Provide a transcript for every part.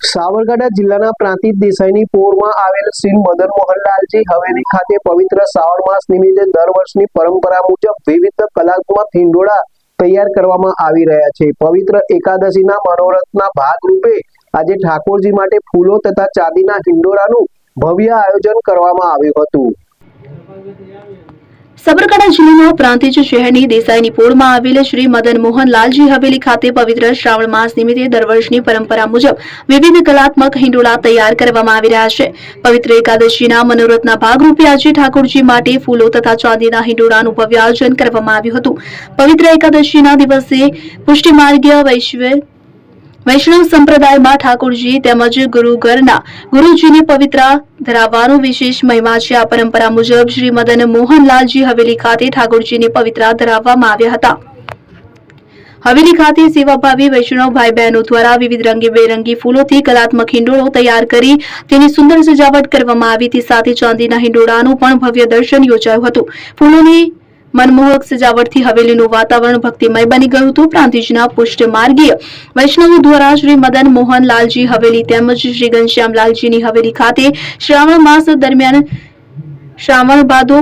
સાબરકાંઠા જિલ્લાના પ્રાંતિજ દેસાઈની પોરમાં આવેલ શ્રી મદન મોહનલાલજી હવેલી ખાતે પવિત્ર શ્રાવણ માસ નિમિત્તે દર વર્ષની પરંપરા મુજબ વિવિધ કલાત્મક હિંડોળા તૈયાર કરવામાં આવી રહ્યા છે। પવિત્ર એકાદશીના મનોરથના ભાગરૂપે આજે ઠાકોરજી માટે ફૂલો તથા ચાંદીના હિંડોળાનું ભવ્ય આયોજન કરવામાં આવ્યું હતું। સાબરકાંઠા જિલ્લાના પ્રાંતિજ શહેરની દેસાઈની પોળમાં આવેલ શ્રી મદન મોહનલાલજી હવેલી ખાતે પવિત્ર શ્રાવણ માસ નિમિત્તે દર વર્ષની પરંપરા મુજબ વિવિધ કલાત્મક હિંડોળા તૈયાર કરવામાં આવી રહ્યા છે। પવિત્ર એકાદશીના મનોરથના ભાગરૂપે આજે ઠાકોરજી માટે ફૂલો તથા ચાંદીના હિંડોળાનું ભવ્ય આયોજન કરવામાં આવ્યું હતું। પવિત્ર એકાદશીના દિવસે પુષ્ટિમાર્ગીય વૈષ્ણવ સંપ્રદાયમાં ઠાકોરજી તેમજ ગુરુઘરના ગુરુજીને પવિત્ર ધરાવવાનો વિશેષ મહિમા છે। આ પરંપરા મુજબ શ્રી મદન મોહનલાલજી હવેલી ખાતે ઠાકોરજીને પવિત્ર ધરાવવામાં આવ્યા હતા। હવેલી ખાતે સેવાભાવી વૈષ્ણવ ભાઈ બહેનો દ્વારા વિવિધ રંગબેરંગી ફૂલોથી કલાત્મક હિંડોળો તૈયાર કરી તેની સુંદર સજાવટ કરવામાં આવી। તે સાથે ચાંદીના હિંડોળાનું પણ ભવ્ય દર્શન યોજાયું હતું। ફૂલોની મનમોહક સજાવટથી હવેલીનું વાતાવરણ ભક્તિમય બની ગયું હતું। પ્રાંતિજના પુષ્ટ માર્ગીય વૈષ્ણવો દ્વારા શ્રી મદન મોહનલાલજી હવેલી તેમજ શ્રી ઘનશ્યામલાલજીની હવેલી ખાતે શ્રાવણ માસ દરમિયાન શ્રાવણ બાદો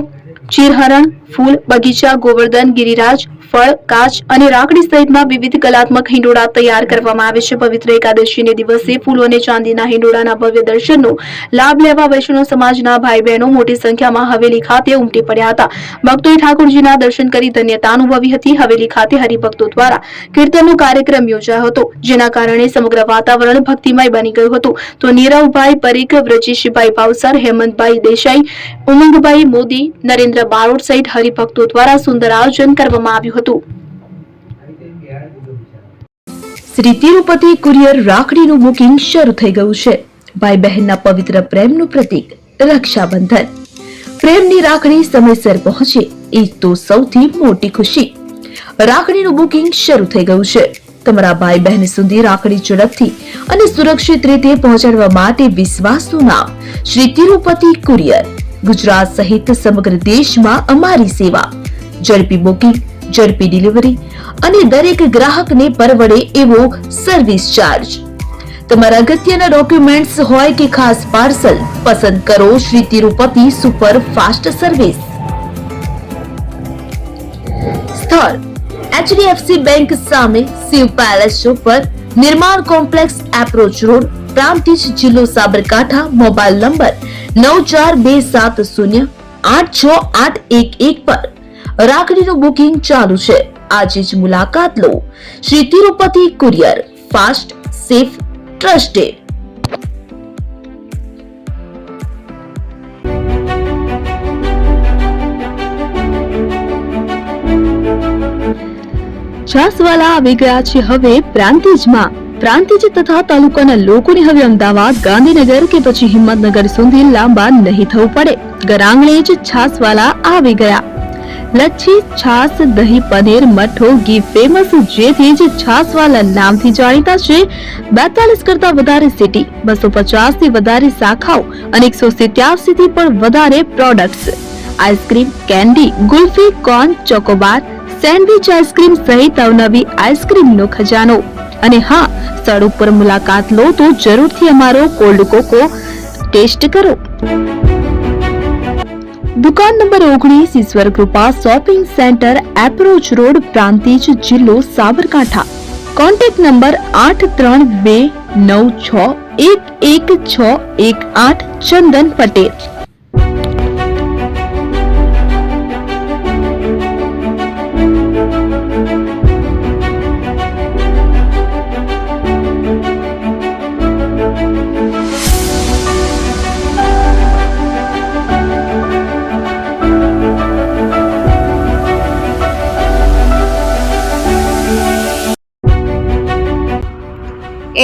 ચીરહરણ ફૂલ બગીચા ગોવર્ધન ગિરિરાજ ફળ કાચ અને રાખડી સહિતના વિવિધ કલાત્મક હિંડોળા તૈયાર કરવામાં આવે છે। પવિત્ર એકાદશીને દિવસે ફૂલો અને ચાંદીના હિંડોળાના ભવ્ય દર્શનનો લાભ લેવા વૈષ્ણવ સમાજના ભાઈ બહેનો મોટી સંખ્યામાં હવેલી ખાતે ઉમટી પડ્યા હતા। ભક્તોએ ઠાકોરજીના દર્શન કરી ધન્યતા અનુભવી હતી। હવેલી ખાતે હરિભક્તો દ્વારા કીર્તનનો કાર્યક્રમ યોજાયો હતો, જેના કારણે સમગ્ર વાતાવરણ ભક્તિમય બની ગયું હતું। તો નીરવભાઈ પરીખ, વ્રજેશભાઈ ભાવસર, હેમંતભાઈ દેસાઈ, ઉમંગભાઈ મોદી, નરેન્દ્ર બારોટ સહિત હરિભક્તો દ્વારા સુંદર આયોજન કરવામાં આવ્યું હતું। શ્રી તિરુપતિ કુરિયર રાખડીનું બુકિંગ શરૂ થઈ ગયું છે। ભાઈ બહેનના પવિત્ર પ્રેમનું પ્રતીક રક્ષાબંધન। પ્રેમની રાખડી સમયસર પહોંચે એ તો સૌથી મોટી ખુશી। રાખડીનું બુકિંગ શરૂ થઈ ગયું છે। તમારા ભાઈ બહેન સુધી રાખડી ઝડપથી અને સુરક્ષિત રીતે પહોંચાડવા માટે વિશ્વાસનું નામ શ્રી તિરુપતિ કુરિયર। ગુજરાત સહિત સમગ્ર દેશમાં અમારી સેવા। ઝડપી બુકિંગ, ઝડપી ડિલિવરી અને દરેક ગ્રાહકને પરવડે એવો સર્વિસ ચાર્જ। તમારા અગત્યના ડોક્યુમેન્ટ્સ હોય કે ખાસ પાર્સલ, પસંદ કરો Shri Tirupati super fast service. સ્થળ HDFC બેંક સામે, શિવ પેલેસ ઉપર, નિર્માણ કોમ્પ્લેક્સ, એપ્રોચ રોડ, પ્રાંતિજ, જિલ્લો સાબરકાંઠા। મોબાઈલ નંબર 9427086811 પર રાખડીનું બુકિંગ ચાલુ છે। આજે જ મુલાકાત લો। Shri Tirupati courier, fast, safe, trusted. Chhaswala આવી ગયા છે હવે પ્રાંતિજમાં। પ્રાંતિજ તથા તાલુકાના લોકોને હવે અમદાવાદ, ગાંધીનગર કે પછી હિંમતનગર સુધી લાંબા નહીં થવું પડે। ઘર આંગણે જ છાસવાલા આવી ગયા। લચ્છી, છાસ, દહીં, પનીર, મઠ્ઠો, ઘી ફેમસ, જેથી જ છાસવાલા નામથી જાણીતા છે। 42 કરતા વધારે સિટી, 250 થી વધારે શાખાઓ અને 187 થી પણ વધારે products. Ice cream, candy, kulfi, corn, Chocobar, sandwich ice cream સહિત અવનવી આઈસ્ક્રીમનો ખજાનો। અને હા, સ્થળ ઉપર મુલાકાત લો તો જરૂરથી અમારો કોલ્ડ કોકો ટેસ્ટ કરો। દુકાન number 19, Ishwar Krupa shopping centre, approach road, Prantij, જિલ્લો Sabarkantha. Contact number 8329611618 Chandan Patel.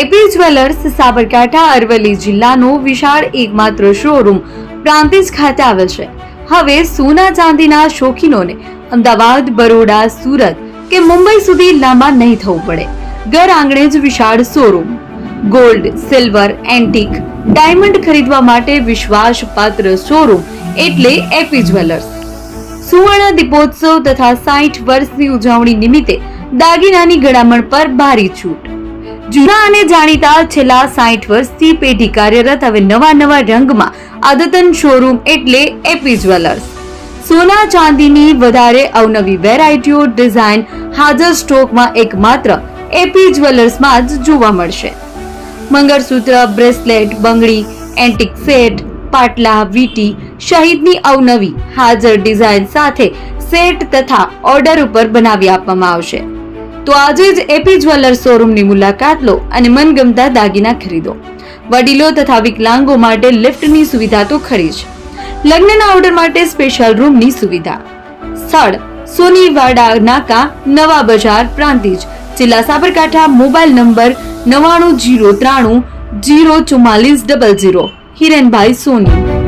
AP jewellers Sabarkantha Aravalli જિલ્લાનો વિશાળ એકમાત્ર શોરૂમ પ્રાંતિજ ખાતે આવેલ છે। હવે સોના ચાંદીના શોખીનોને અમદાવાદ, બરોડા, સુરત કે મુંબઈ સુધી લાંબા નહીં થવું પડે। ઘર આંગણે જ વિશાળ showroom. Gold, silver, antique, diamond ખરીદવા માટે વિશ્વાસપાત્ર શોરૂમ એટલે એપી જ્વેલર્સ। સુવર્ણ દીપોત્સવ તથા 60 વર્ષની ઉજવણી નિમિત્તે દાગીનાની ગળામણ પર ભારી છૂટ। જૂના અને જાણીતા છેલ્લા 60 વર્ષથી પેઢી કાર્યરત હવે નવા રંગમાં અદ્યતન શોરૂમ એટલે એપી જ્વેલર્સ. સોના ચાંદીની વધારે અવનવી વેરાયટીઓ ડિઝાઇન હાજર સ્ટોકમાં એકમાત્ર એપી જ્વેલર્સમાં જ જોવા મળશે. મંગળસૂત્ર, બ્રેસલેટ, બંગડી, એન્ટિક સેટ, પાટલા, વીટી સહિતની અવનવી હાજર ડિઝાઇન સાથે સેટ તથા ઓર્ડર ઉપર બનાવી આપવામાં આવશે. તો આજે જ એપી જ્વેલર્સ શોરૂમની મુલાકાત લો અને મનગમતા દાગીના ખરીદો. વડીલો તથા વિકલાંગો માટે લિફ્ટની સુવિધા તો ખરી જ. લગ્નના ઓર્ડર માટે સ્પેશિયલ રૂમની સુવિધા. સ્થળ સોનીવાડા નાકા, નવા બજાર, પ્રાંતિજ, જિલ્લા સાબરકાંઠા. Mobile number 9903 04400. હિરેનભાઈ સોની.